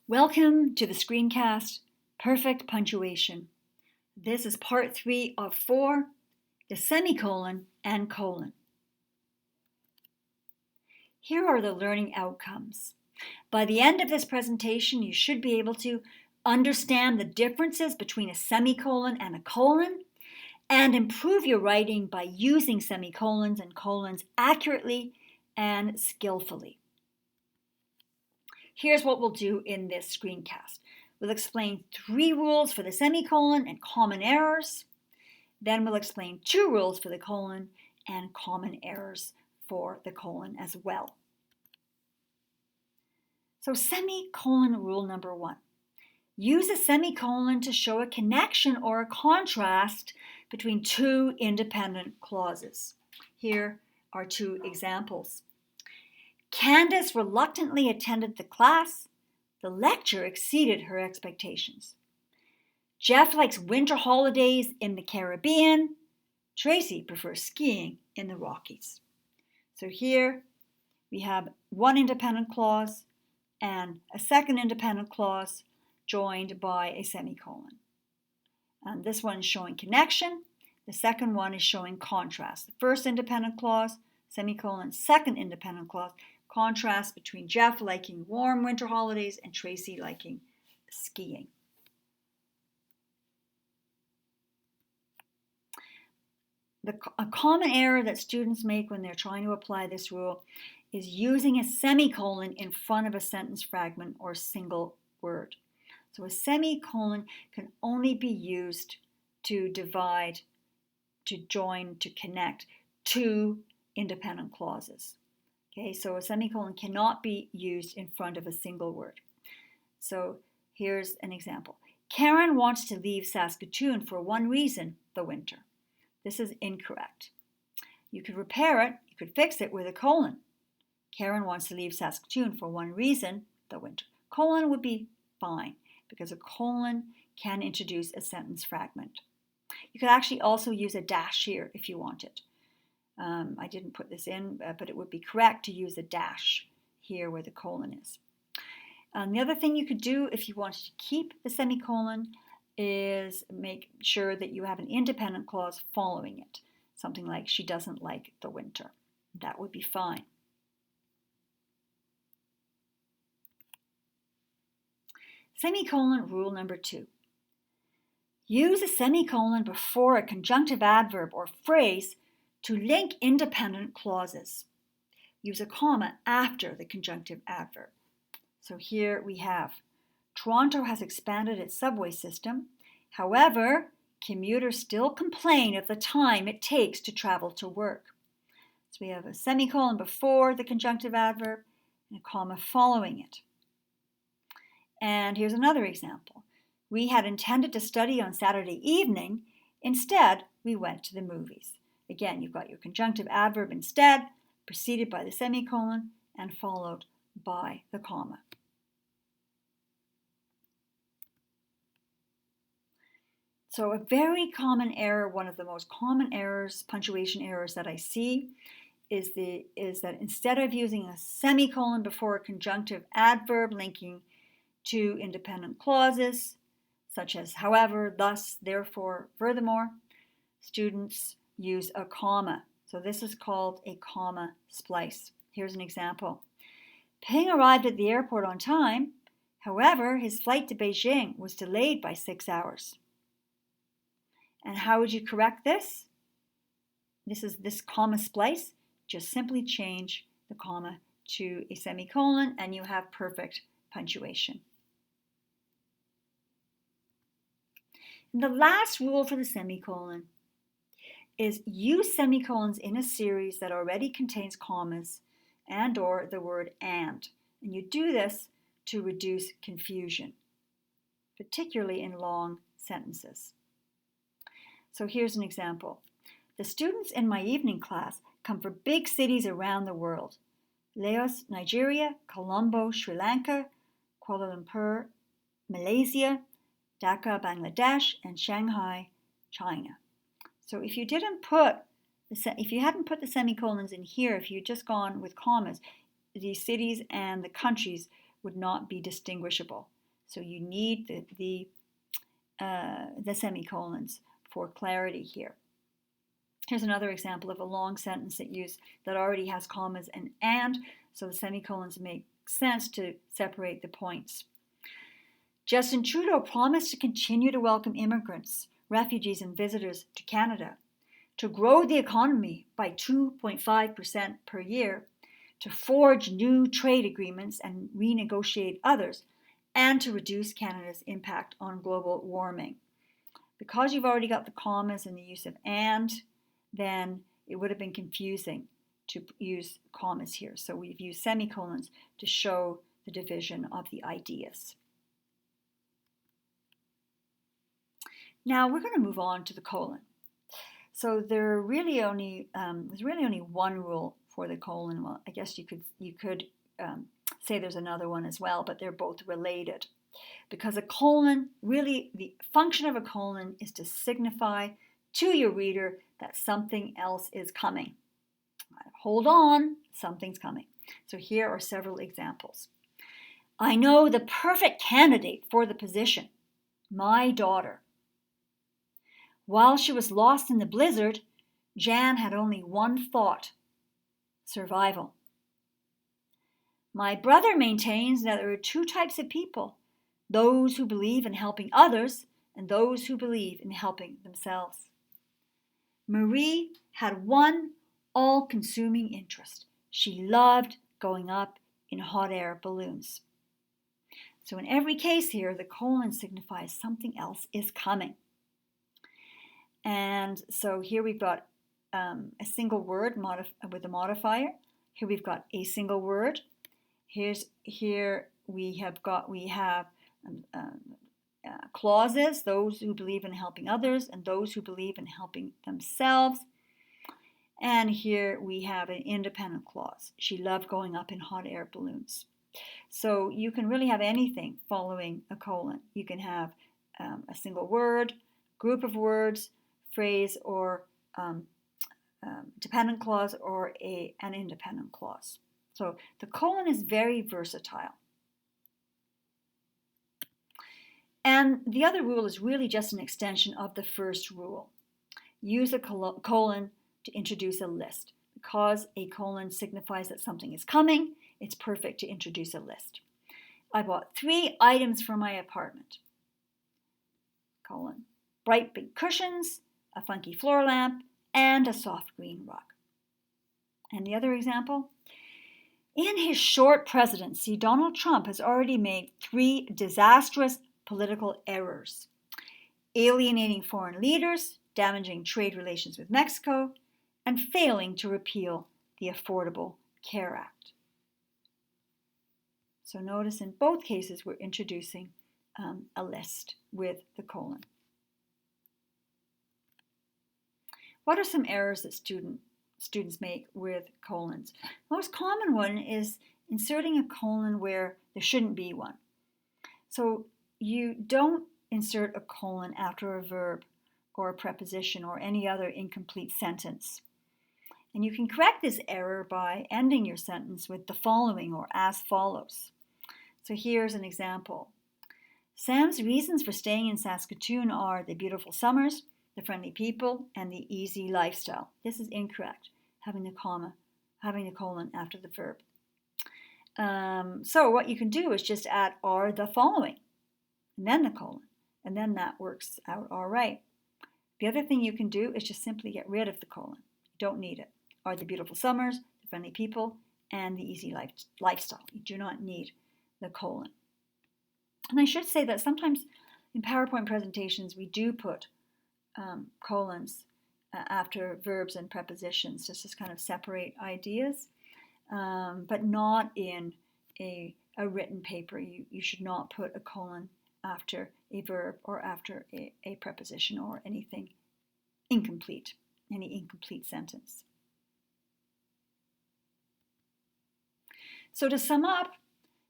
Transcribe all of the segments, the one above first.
Welcome to the screencast, Perfect Punctuation. This is part 3 of 4, the semicolon and colon. Here are the learning outcomes. By the end of this presentation, you should be able to understand the differences between a semicolon and a colon and improve your writing by using semicolons and colons accurately and skillfully. Here's what we'll do in this screencast. We'll explain 3 rules for the semicolon and common errors. Then we'll explain 2 rules for the colon and common errors for the colon as well. So semicolon rule number 1. Use a semicolon to show a connection or a contrast between 2 independent clauses. Here are 2 examples. Candace reluctantly attended the class. The lecture exceeded her expectations. Jeff likes winter holidays in the Caribbean. Tracy prefers skiing in the Rockies. So here we have one independent clause and a second independent clause joined by a semicolon. And this one is showing connection. The second one is showing contrast. The first independent clause, semicolon, second independent clause, contrast between Jeff liking warm winter holidays and Tracy liking skiing. A common error that students make when they're trying to apply this rule is using a semicolon in front of a sentence fragment or single word. So a semicolon can only be used to divide, to join, to connect 2 independent clauses. Okay, so a semicolon cannot be used in front of a single word. So here's an example. Karen wants to leave Saskatoon for one reason, the winter. This is incorrect. You could repair it, you could fix it with a colon. Karen wants to leave Saskatoon for one reason, the winter. Colon would be fine because a colon can introduce a sentence fragment. You could actually also use a dash here if you wanted. I didn't put this in, but it would be correct to use a dash here where the colon is. The other thing you could do if you wanted to keep the semicolon is make sure that you have an independent clause following it. Something like, she doesn't like the winter. That would be fine. Semicolon rule number 2. Use a semicolon before a conjunctive adverb or phrase to link independent clauses. Use a comma after the conjunctive adverb. So here we have, Toronto has expanded its subway system. However, commuters still complain of the time it takes to travel to work. So we have a semicolon before the conjunctive adverb and a comma following it. And here's another example. We had intended to study on Saturday evening. Instead, we went to the movies. Again, you've got your conjunctive adverb instead, preceded by the semicolon and followed by the comma. So a very common error, one of the most common errors, punctuation errors that I see, is that instead of using a semicolon before a conjunctive adverb linking 2 independent clauses, such as however, thus, therefore, furthermore, students use a comma. So this is called a comma splice. Here's an example. Ping arrived at the airport on time. However, his flight to Beijing was delayed by 6 hours. And how would you correct this? This comma splice. Just simply change the comma to a semicolon and you have perfect punctuation. And the last rule for the semicolon is use semicolons in a series that already contains commas and or the word and. And you do this to reduce confusion, particularly in long sentences. So here's an example. The students in my evening class come from big cities around the world. Laos, Nigeria, Colombo, Sri Lanka, Kuala Lumpur, Malaysia, Dhaka, Bangladesh, and Shanghai, China. So if you hadn't put the semicolons in here, if you'd just gone with commas, these cities and the countries would not be distinguishable. So you need the semicolons for clarity here. Here's another example of a long sentence that already has commas and, so the semicolons make sense to separate the points. Justin Trudeau promised to continue to welcome immigrants, refugees, and visitors to Canada, to grow the economy by 2.5% per year, to forge new trade agreements and renegotiate others, and to reduce Canada's impact on global warming. Because you've already got the commas and the use of and, then it would have been confusing to use commas here. So we've used semicolons to show the division of the ideas. Now we're going to move on to the colon. So there's really only one rule for the colon. Well, I guess you could say there's another one as well, but they're both related. Because a colon, really the function of a colon is to signify to your reader that something else is coming. Hold on, something's coming. So here are several examples. I know the perfect candidate for the position, my daughter. While she was lost in the blizzard, Jan had only one thought: survival. My brother maintains that there are two types of people: those who believe in helping others and those who believe in helping themselves. Marie had one all-consuming interest. She loved going up in hot air balloons. So in every case here, the colon signifies something else is coming. And so here we've got a single word with a modifier. Here we've got a single word. Here we have clauses: those who believe in helping others and those who believe in helping themselves. And here we have an independent clause: she loved going up in hot air balloons. So you can really have anything following a colon. You can have a single word, group of words, phrase, or dependent clause, or an independent clause. So the colon is very versatile. And the other rule is really just an extension of the first rule. Use a colon to introduce a list. Because a colon signifies that something is coming, it's perfect to introduce a list. I bought 3 items for my apartment. Colon. Bright big cushions, a funky floor lamp, and a soft green rug. And the other example? In his short presidency, Donald Trump has already made 3 disastrous political errors: alienating foreign leaders, damaging trade relations with Mexico, and failing to repeal the Affordable Care Act. So notice in both cases we're introducing a list with the colon. What are some errors that students make with colons? The most common one is inserting a colon where there shouldn't be one. So you don't insert a colon after a verb or a preposition or any other incomplete sentence. And you can correct this error by ending your sentence with the following or as follows. So here's an example. Sam's reasons for staying in Saskatoon are the beautiful summers, the friendly people, and the easy lifestyle. This is incorrect, having the colon after the verb. So what you can do is just add are the following, and then the colon, and then that works out all right. The other thing you can do is just simply get rid of the colon. You don't need it. Are the beautiful summers, the friendly people, and the easy lifestyle. You do not need the colon. And I should say that sometimes in PowerPoint presentations we do put colons after verbs and prepositions just to kind of separate ideas, but not in a written paper. You should not put a colon after a verb or after a preposition or anything incomplete, any incomplete sentence. So to sum up,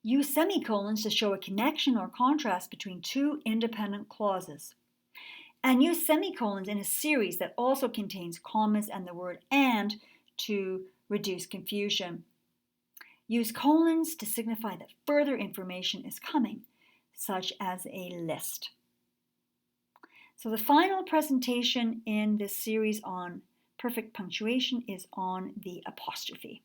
use semicolons to show a connection or contrast between 2 independent clauses. And use semicolons in a series that also contains commas and the word and to reduce confusion. Use colons to signify that further information is coming, such as a list. So the final presentation in this series on perfect punctuation is on the apostrophe.